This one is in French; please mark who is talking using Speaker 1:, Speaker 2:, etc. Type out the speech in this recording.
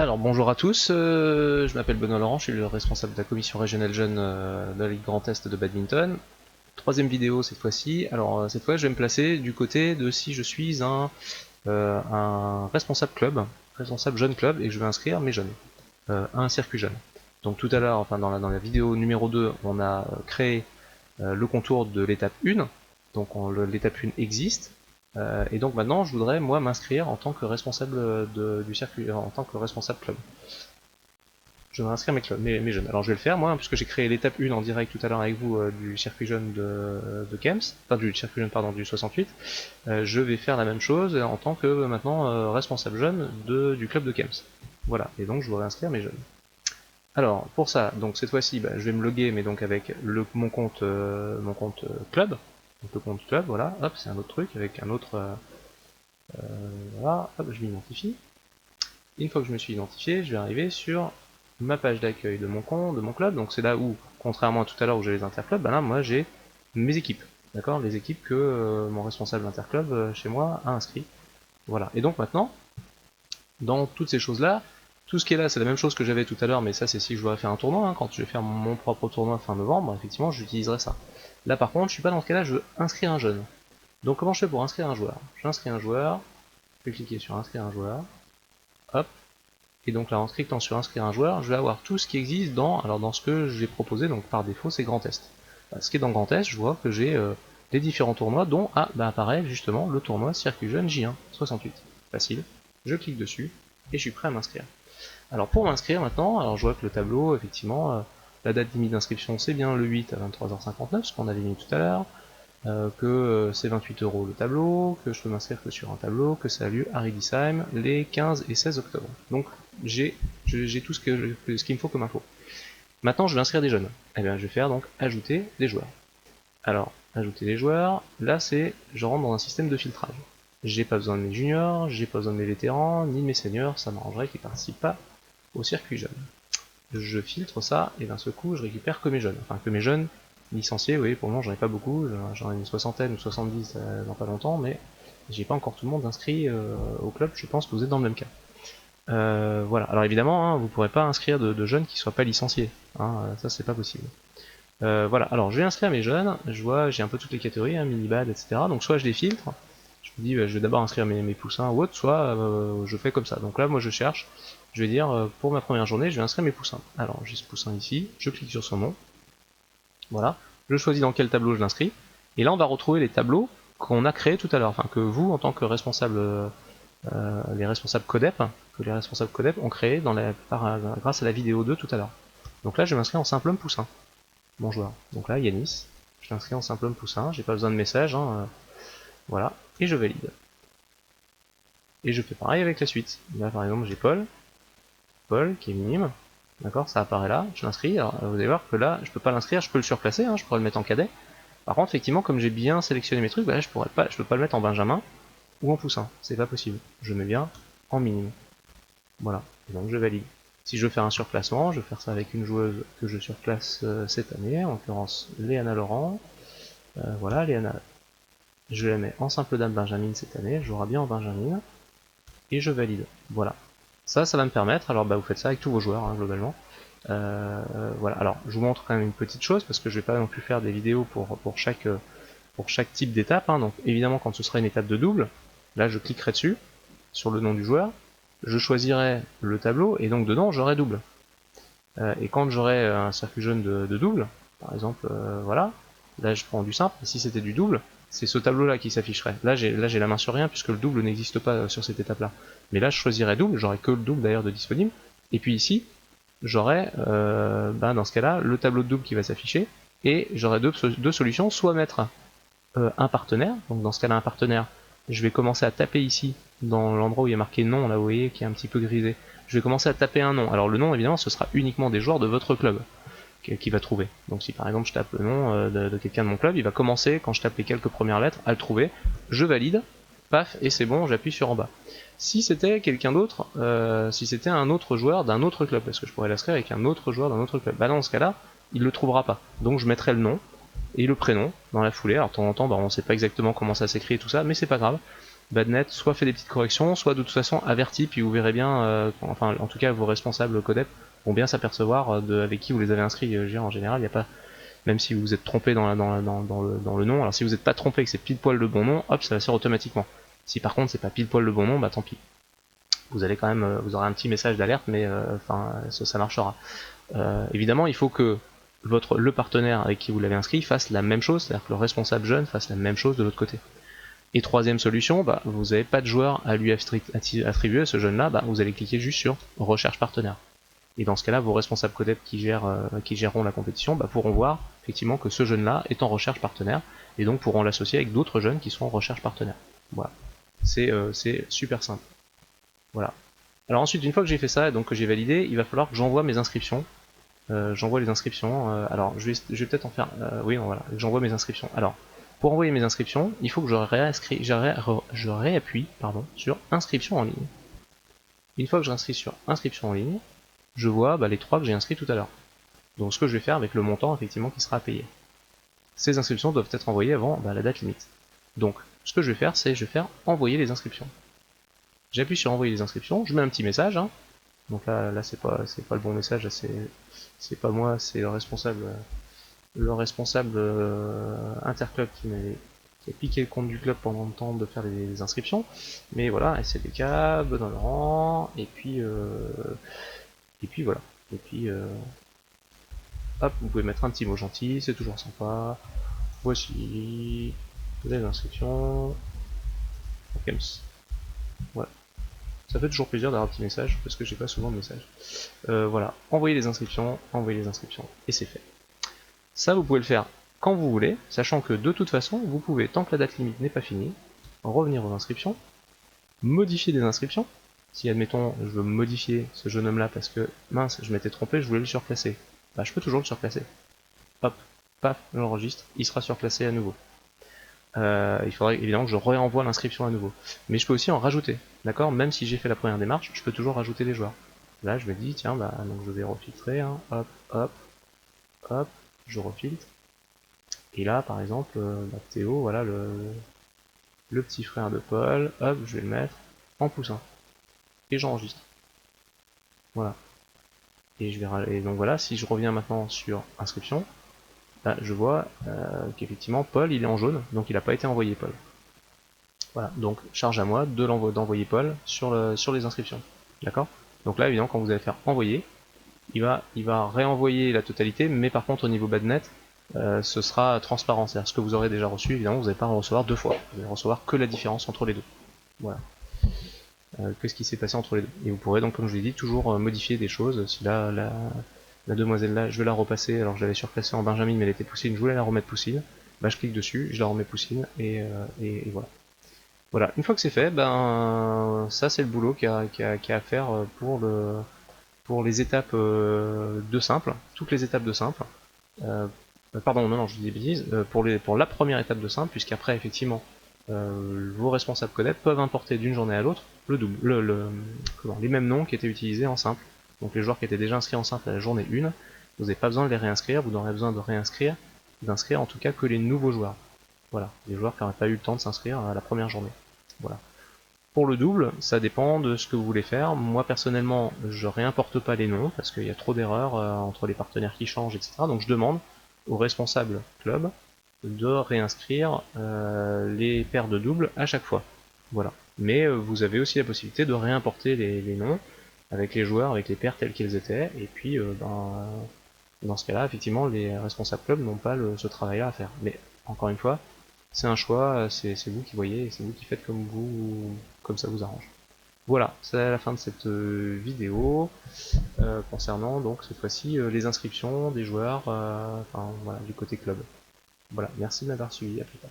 Speaker 1: Alors bonjour à tous, je m'appelle Benoît Laurent, je suis le responsable de la commission régionale jeune de la Ligue Grand Est de badminton. Troisième vidéo cette fois-ci. Alors cette fois je vais me placer du côté de si je suis un responsable club, responsable jeune club, et que je vais inscrire mes jeunes à un circuit jeune. Donc tout à l'heure, enfin dans la vidéo numéro 2, on a créé le contour de l'étape 1, donc l'étape 1 existe. Et donc maintenant, je voudrais moi m'inscrire en tant que responsable du circuit, en tant que responsable club. Je vais m'inscrire mes jeunes. Alors je vais le faire moi, puisque j'ai créé l'étape 1 en direct tout à l'heure avec vous du circuit jeune de Kems, enfin du circuit jeune pardon du 68. Je vais faire la même chose en tant que maintenant responsable jeune du club de Kems. Voilà, et donc je voudrais inscrire mes jeunes. Alors pour ça, donc cette fois-ci, je vais me loguer, mais donc avec mon compte club. Donc le compte club, voilà, hop, c'est un autre truc avec un autre. Voilà, hop, je m'identifie. Une fois que je me suis identifié, je vais arriver sur ma page d'accueil de mon compte, de mon club. Donc c'est là où, contrairement à tout à l'heure où j'ai les interclubs, là moi j'ai mes équipes. D'accord, les équipes que mon responsable interclub chez moi a inscrit. Voilà. Et donc maintenant, dans toutes ces choses-là, tout ce qui est là, c'est la même chose que j'avais tout à l'heure, mais ça c'est si je dois faire un tournoi, hein. Quand je vais faire mon propre tournoi fin novembre, effectivement j'utiliserai ça. Là par contre, je suis pas dans ce cas-là, je veux inscrire un jeune. Donc comment je fais pour inscrire un joueur? J'inscris un joueur, je vais cliquer sur inscrire un joueur, hop, et donc là en cliquant sur inscrire un joueur, je vais avoir tout ce qui existe dans ce que j'ai proposé, donc par défaut c'est Grand Est. Ce qui est dans Grand Est, je vois que j'ai les différents tournois, dont apparaît justement le tournoi Circuit Jeune J1 68. Facile, je clique dessus, et je suis prêt à m'inscrire. Alors pour m'inscrire maintenant, alors je vois que le tableau, effectivement, la date limite d'inscription c'est bien le 8 à 23h59, ce qu'on avait mis tout à l'heure, que c'est 28 € le tableau, que je peux m'inscrire que sur un tableau, que ça a lieu à Riedisheim les 15 et 16 octobre. Donc j'ai tout ce qu'il me faut comme info. Maintenant je vais inscrire des jeunes. Eh bien je vais faire donc ajouter des joueurs. Alors, ajouter des joueurs, là c'est, je rentre dans un système de filtrage. J'ai pas besoin de mes juniors, j'ai pas besoin de mes vétérans, ni de mes seniors, ça m'arrangerait qu'ils participent pas au circuit jeune. Je filtre ça, et d'un seul coup je récupère que mes jeunes. Enfin que mes jeunes licenciés, oui, pour le moment j'en ai pas beaucoup, j'en ai une soixantaine ou 70 dans pas longtemps, mais j'ai pas encore tout le monde inscrit au club, je pense que vous êtes dans le même cas. Voilà, alors évidemment, hein, vous pourrez pas inscrire de jeunes qui soient pas licenciés, hein, ça c'est pas possible. Voilà, alors je vais inscrire mes jeunes, je vois, j'ai un peu toutes les catégories, hein, minibad, etc. Donc soit je les filtre, je me dis je vais d'abord inscrire mes poussins ou autre, soit je fais comme ça. Donc là moi je cherche, je vais dire pour ma première journée je vais inscrire mes poussins. Alors j'ai ce poussin ici, je clique sur son nom, voilà, je choisis dans quel tableau je l'inscris, et là on va retrouver les tableaux qu'on a créés tout à l'heure, enfin que vous en tant que responsable, les responsables codep, que les responsables codep ont créé grâce à la vidéo 2 tout à l'heure. Donc là je vais m'inscrire en simple homme poussin. Mon joueur. Donc là, Yanis, je l'inscris en simple homme poussin, j'ai pas besoin de message, hein, voilà, et je valide. Et je fais pareil avec la suite. Là par exemple j'ai Paul qui est minime, d'accord, ça apparaît là, je l'inscris, alors vous allez voir que là, je peux pas l'inscrire, je peux le surclasser, hein, je pourrais le mettre en cadet. Par contre, effectivement, comme j'ai bien sélectionné mes trucs, là, je peux pas le mettre en benjamin ou en poussin, c'est pas possible. Je mets bien en minime. Voilà, et donc je valide. Si je veux faire un surclassement, je vais faire ça avec une joueuse que je surclasse cette année, en l'occurrence Léana Laurent. Voilà, Léana, je la mets en simple dame Benjamin cette année, elle jouera bien en Benjamin, et je valide. Voilà. Ça va me permettre, alors vous faites ça avec tous vos joueurs, hein, globalement. Voilà, alors je vous montre quand même une petite chose, parce que je vais pas non plus faire des vidéos pour chaque type d'étape, hein. Donc évidemment quand ce sera une étape de double, là je cliquerai dessus, sur le nom du joueur, je choisirai le tableau, et donc dedans j'aurai double. Et quand j'aurai un circuit jaune de double, par exemple, voilà, là je prends du simple, et si c'était du double, c'est ce tableau-là qui s'afficherait. Là j'ai la main sur rien, puisque le double n'existe pas sur cette étape-là. Mais là je choisirais double, j'aurai que le double d'ailleurs de disponible, et puis ici, j'aurai, dans ce cas-là, le tableau de double qui va s'afficher, et j'aurai deux solutions, soit mettre un partenaire, donc dans ce cas-là un partenaire, je vais commencer à taper ici, dans l'endroit où il y a marqué nom, là vous voyez, qui est un petit peu grisé, je vais commencer à taper un nom. Alors le nom évidemment ce sera uniquement des joueurs de votre club qui va trouver. Donc si par exemple je tape le nom de quelqu'un de mon club, il va commencer, quand je tape les quelques premières lettres, à le trouver, je valide, paf, et c'est bon, j'appuie sur en bas. Si c'était quelqu'un d'autre, si c'était un autre joueur d'un autre club, parce que je pourrais l'inscrire avec un autre joueur d'un autre club, dans ce cas-là, il le trouvera pas. Donc je mettrai le nom et le prénom dans la foulée. Alors de temps en temps, on sait pas exactement comment ça s'écrit et tout ça, mais c'est pas grave. Badnet soit fait des petites corrections, soit de toute façon averti, puis vous verrez bien, enfin en tout cas vos responsables codep vont bien s'apercevoir avec qui vous les avez inscrits. En général, il n'y a pas, même si vous vous êtes trompé dans le nom, alors si vous n'êtes pas trompé que c'est pile poil le bon nom, hop, ça va se faire automatiquement. Si par contre c'est pas pile poil le bon nom, bah tant pis. Vous allez quand même, vous aurez un petit message d'alerte, mais enfin ça marchera. Évidemment, il faut que le partenaire avec qui vous l'avez inscrit fasse la même chose, c'est-à-dire que le responsable jeune fasse la même chose de l'autre côté. Et troisième solution, bah, vous n'avez pas de joueur à lui attribuer à ce jeune-là, bah, vous allez cliquer juste sur recherche partenaire. Et dans ce cas-là, vos responsables codep qui géreront la compétition bah, pourront voir effectivement que ce jeune-là est en recherche partenaire, et donc pourront l'associer avec d'autres jeunes qui sont en recherche partenaire. Voilà. C'est super simple. Voilà. Alors ensuite, une fois que j'ai fait ça, donc que j'ai validé, il va falloir que j'envoie mes inscriptions. J'envoie les inscriptions. Alors, je vais peut-être en faire. Oui, non, voilà. J'envoie mes inscriptions. Alors, pour envoyer mes inscriptions, il faut que je réappuie sur inscription en ligne. Une fois que je réinscris sur inscription en ligne, je vois les 3 que j'ai inscrits tout à l'heure. Donc ce que je vais faire avec le montant effectivement qui sera à payer. Ces inscriptions doivent être envoyées avant la date limite. Donc ce que je vais faire, c'est je vais faire envoyer les inscriptions. J'appuie sur envoyer les inscriptions, je mets un petit message. Hein. Donc là c'est pas le bon message, c'est pas moi, c'est le responsable interclub qui a piqué le compte du club pendant le temps de faire les inscriptions. Mais voilà, SLDK, Benoît Laurent, et puis voilà. Et puis hop, vous pouvez mettre un petit mot gentil, c'est toujours sympa. Voici les inscriptions. Voilà. Ça fait toujours plaisir d'avoir un petit message, parce que j'ai pas souvent de message. Voilà, envoyez les inscriptions, et c'est fait. Ça, vous pouvez le faire quand vous voulez, sachant que de toute façon, vous pouvez, tant que la date limite n'est pas finie, revenir aux inscriptions, modifier des inscriptions. Si, admettons, je veux modifier ce jeune homme-là parce que, mince, je m'étais trompé, je voulais le surclasser. Bah, je peux toujours le surclasser. Hop, paf, je l'enregistre, il sera surclassé à nouveau. Il faudrait évidemment que je réenvoie l'inscription à nouveau. Mais je peux aussi en rajouter, d'accord? Même si j'ai fait la première démarche, je peux toujours rajouter des joueurs. Là, je me dis, tiens, bah, donc je vais refiltrer, hein, hop, hop, hop, je refiltre. Et là, par exemple, Théo, voilà, le petit frère de Paul, hop, je vais le mettre en poussin. Et j'enregistre. Voilà. Et donc voilà, si je reviens maintenant sur inscription, là, je vois qu'effectivement Paul il est en jaune, donc il n'a pas été envoyé Paul. Voilà, donc charge à moi d'envoyer Paul sur les inscriptions. D'accord? Donc là évidemment quand vous allez faire envoyer, il va réenvoyer la totalité, mais par contre au niveau badnet, ce sera transparent, c'est-à-dire ce que vous aurez déjà reçu, évidemment vous n'allez pas en recevoir 2 fois, vous allez recevoir que la différence entre les deux. Voilà. Que ce qui s'est passé entre les deux. Et vous pourrez donc, comme je l'ai dit, toujours modifier des choses. Si là, la demoiselle là, je vais la repasser, alors je l'avais surclassée en Benjamin, mais elle était poussine, je voulais la remettre poussine, bah je clique dessus, je la remets poussine, et voilà. Voilà, une fois que c'est fait, ben ça c'est le boulot qu'il y a à faire pour les étapes de simple, toutes les étapes de simple. Pardon, non, je dis des bêtises, pour la première étape de simple, puisqu'après, effectivement, vos responsables codep peuvent importer d'une journée à l'autre les mêmes noms qui étaient utilisés en simple. Donc les joueurs qui étaient déjà inscrits en simple à la journée 1, vous n'avez pas besoin de les réinscrire, vous n'aurez besoin d'inscrire en tout cas que les nouveaux joueurs. Voilà, les joueurs qui n'auraient pas eu le temps de s'inscrire à la première journée. Voilà. Pour le double, ça dépend de ce que vous voulez faire. Moi personnellement, je réimporte pas les noms parce qu'il y a trop d'erreurs entre les partenaires qui changent, etc. Donc je demande aux responsables club de réinscrire les paires de doubles à chaque fois. Voilà. Mais vous avez aussi la possibilité de réimporter les noms avec les joueurs, avec les paires telles qu'elles étaient, et puis dans ce cas-là, effectivement, les responsables club n'ont pas ce travail-là à faire. Mais encore une fois, c'est un choix, c'est vous qui voyez, et c'est vous qui faites comme ça vous arrange. Voilà, c'est la fin de cette vidéo concernant donc cette fois-ci les inscriptions des joueurs, enfin voilà, du côté club. Voilà, merci de m'avoir suivi, à plus tard.